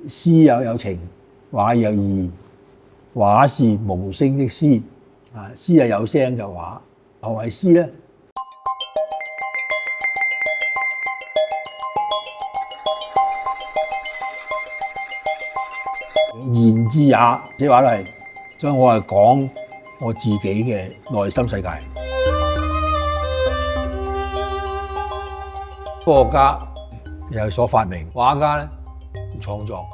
詩有情，畫有意。畫是無聲的詩，詩係有聲嘅畫。何謂詩咧？言之也，這話都係，所以我係講我自己嘅內心世界。科學家有所發明，畫家咧創作，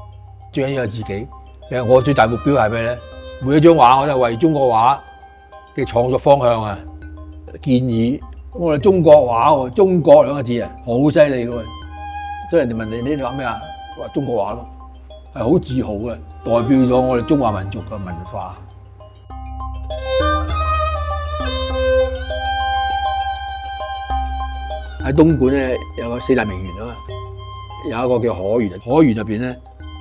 最緊要係自己。其實我最大目標係咩咧？每一張畫我都係為中國畫嘅創作方向建議。我哋中國畫喎，中國兩個字好犀利嘅喎。所以人哋問你畫咩啊？話中國畫咯，係好自豪嘅，代表咗我哋中華民族嘅文化。喺東莞咧有個四大名園啊嘛，有一個叫海園，海園入邊咧，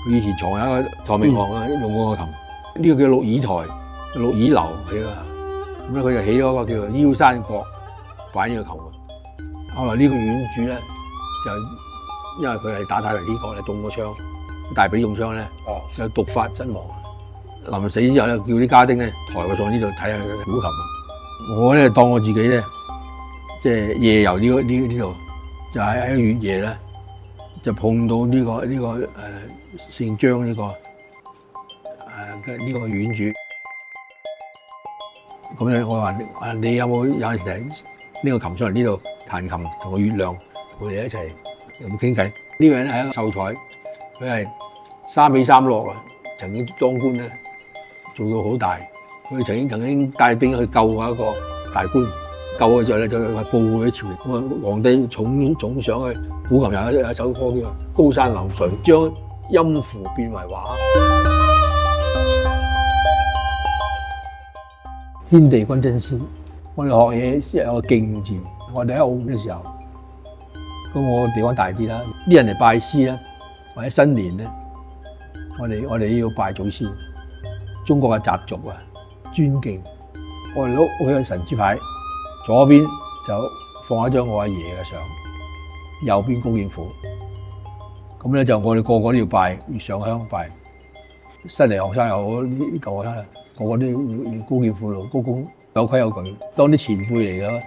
佢以前藏有一個唐明皇用過個琴，呢個叫鹿耳台、鹿耳樓起噶，咁咧佢就起咗個叫做腰山閣擺呢個琴嘅。後來呢個院主咧就因為佢係打太平天國咧中咗槍，大髀中槍咧，就毒發身亡。臨死之後咧，叫啲家丁咧抬佢上呢度睇下佢古琴。我咧當我自己咧。即係夜遊呢度，就喺月夜咧，就碰到呢個姓張呢個嘅呢個院主。咁樣我話你有陣時嚟呢個琴上嚟呢度彈琴，同個月亮陪你一齊有冇傾偈？呢個人係一個秀才，佢係3起3落啊，曾經當官咧做到好大。佢曾經帶兵去救過一個大官。救嘅時候咧，就報告俾朝廷。咁啊，皇帝重上去。古琴有一首歌叫《高山流水》，將音符變為畫。天地君真師，我哋學嘢先有個敬字。我哋喺澳門嘅時候，咁我地方大啲啦，啲人嚟拜師啦，或者新年咧，我哋要拜祖先。中國嘅習俗啊，尊敬。我哋屋企有神主牌。左邊就放一張我阿爺嘅相，右邊高劍父。咁咧就我哋個個都要拜，要上香拜。新嚟學生又好，啲舊學生個個都要高劍父高公，有規有矩。當啲前輩嚟嘅，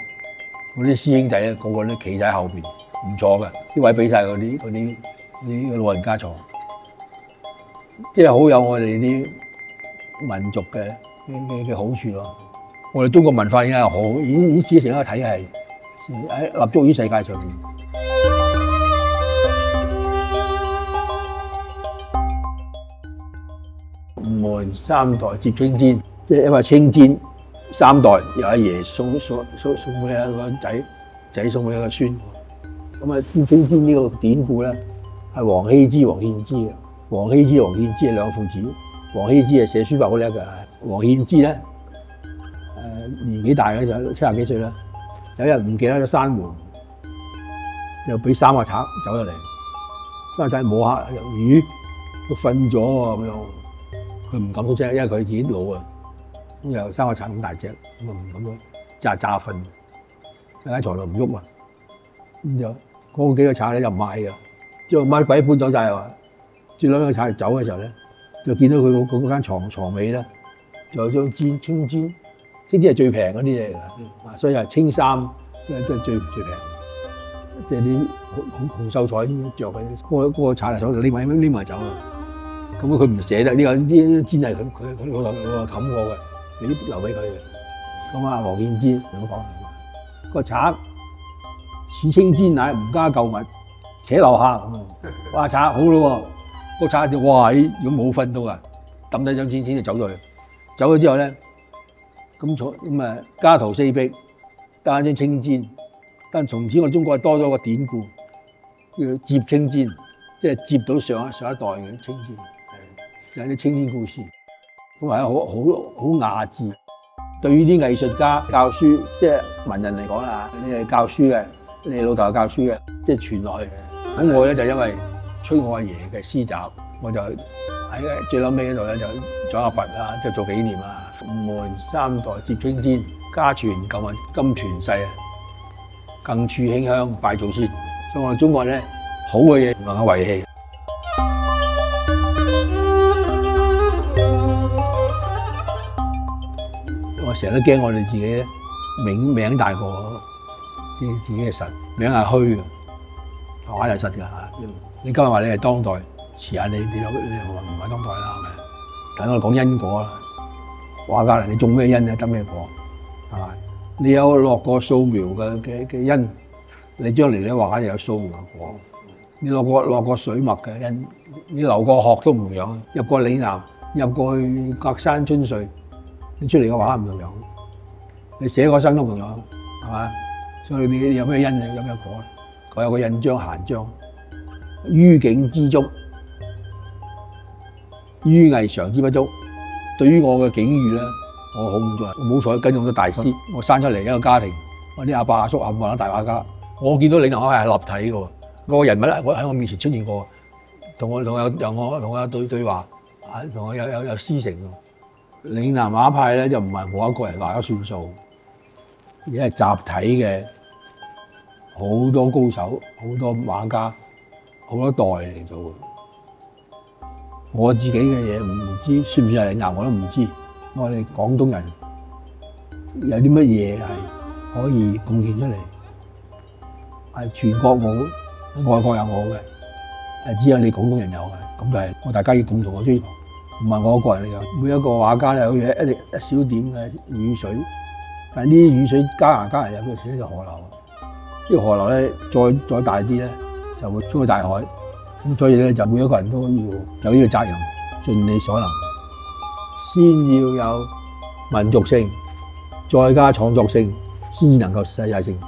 嗰啲師兄弟咧個個都企喺後邊，唔坐嘅，啲位俾晒嗰啲老人家坐，即係好有我哋啲民族嘅好處咯。我哋中國文化已經係好，已經形成一個體系，喺立足於世界上面。吳門3代接青氈，即係因為青氈3代由阿爺送俾一個仔，仔送俾一個孫。咁啊，青氈呢個典故咧係王羲之、王獻之嘅。王羲之、王獻之係兩父子。王羲之係寫書法好叻嘅，王獻之咧。年紀大嘅就70幾歲啦，有一日唔記得咗閂門，又俾3個賊走入嚟，3個賊摸下，咦，佢瞓咗喎咁樣，佢唔敢出聲，因為佢自己老啊，咁又3個賊咁大隻，咁啊唔敢咗，詐瞓，喺床度唔喐啊，咁就嗰幾個賊咧又唔賣嘅，將乜鬼搬走晒啊！接兩個賊走嘅時候咧，就見到佢嗰間床尾咧，就有張青氈。呢啲係最平嗰啲嘢嚟㗎，所以係青衫都係最平，即係啲紅秀才着嘅。嗰個賊嚟手就拎埋走啊！咁佢唔捨得呢個氈係佢老豆冚過嘅，你留俾佢嘅。咁啊，王獻之同我講：個賊此青氈乃吾家舊物，且留下。咁啊，哇賊好咯喎！個賊就哇如果冇瞓到啊，抌低張氈就走咗去。走咗之後咧。咁啊，家徒四壁，得一張青氈。但從此我哋中國多咗個典故，叫接青氈，即係接到上一代嘅青氈，有啲青氈故事。咁係好雅致。對於啲藝術家教書，即係文人嚟講啦，你係教書嘅，你老豆係教書嘅，即係傳落去嘅。咁我咧就因為吹我阿爺嘅詩集，我就喺最撚尾嗰度咧就獎下拔啊，即係做紀念啊。吳門3代接青氈，家傳舊物今傳世啊！更處馨香拜祖先，所以我哋中國咧好嘅嘢唔能夠遺棄。成日都驚我哋自己名大過自己嘅神，名係虛嘅，畫就實㗎。你今日話你係當代，遲下你唔係當代啦，係咪？等我哋講因果啦，畫家嚟，你種咩因就得咩果，係咪？你有落過素描嘅因，你將來你畫就有素描嘅果。你落過水墨嘅因，你留過學都唔樣，入過嶺南，入過去隔山春水，你出嚟嘅畫唔同樣。你寫過生都唔同樣，係嘛？所以你有咩因就有咩果。我有個印章閒章，於境之中，於藝常之不足。對於我嘅境遇咧，我好唔中意，冇所謂跟咁多大師。我生出嚟一個家庭，我啲阿伯阿叔冚唪唥大畫家。我見到嶺南畫係立體嘅喎，個人物我喺我面前出現過，同我有對話，同我有師承。嶺南畫派咧就唔係我一個人畫咗算數，而係集體嘅，好多高手、好多畫家、好多代嚟做嘅。我自己嘅嘢唔知算唔算係嶺南我都唔知。我哋廣東人有啲乜嘢係可以貢獻出嚟，係全國冇，外國有冇嘅，只有你廣東人有嘅。咁就係我大家要共同嘅追求，唔係我一個人嚟嘅。每一個畫家有一小點嘅雨水，但係呢啲雨水加埋有佢寫咗河流。呢個河流咧再大啲咧，就會衝去大海。咁所以咧就每一個人都要有呢個責任，盡你所能，先要有民族性，再加創作性，先能夠世界性。